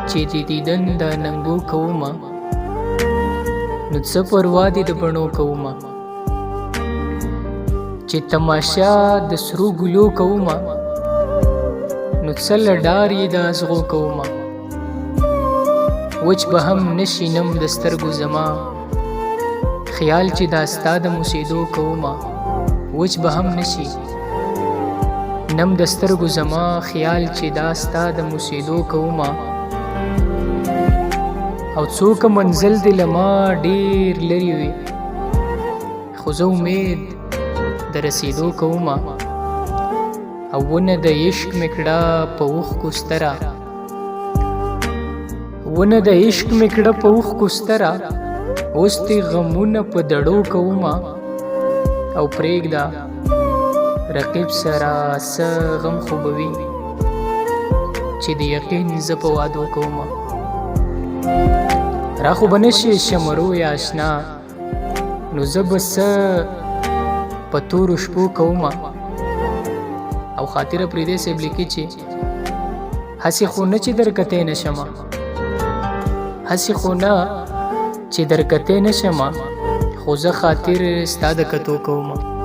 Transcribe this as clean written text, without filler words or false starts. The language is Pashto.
چې د دیدن دا ننګو کومه نو څه پروا دې د بڼو کومه چې تماشا د سرو ګلو کومه نو څه له ډار یې د ازغو کومه وچ به هم نشي نم د سترګو زما خیال چې دا ستا د موسېدو کومه وچ به هم نشي نم د سترګو زما خیال چې دا ستا د موسېدو کومه او څوک منزل دې له ما ډېر لرې وي خو زه امید د رسېدو کومه او ونه د عشق مې کړه په اوښکو ستره ونه د عشق مې کړه په اوښکو ستره اوس دې غمونه په دړو کومه او پرېږده رقیب سره څه غم خو به وي چې د یقین زه په وعدو کومه را خو به نشي شمرو یا اشنا نو زه به څه په تورو شپو کومه او خاطره پرېدی صاحب لیکي چې هسې خو نه چې درکتی نه شمه هسې خو نه چې درکتی نه شمه خو زه خاطر ستا د کتو کومه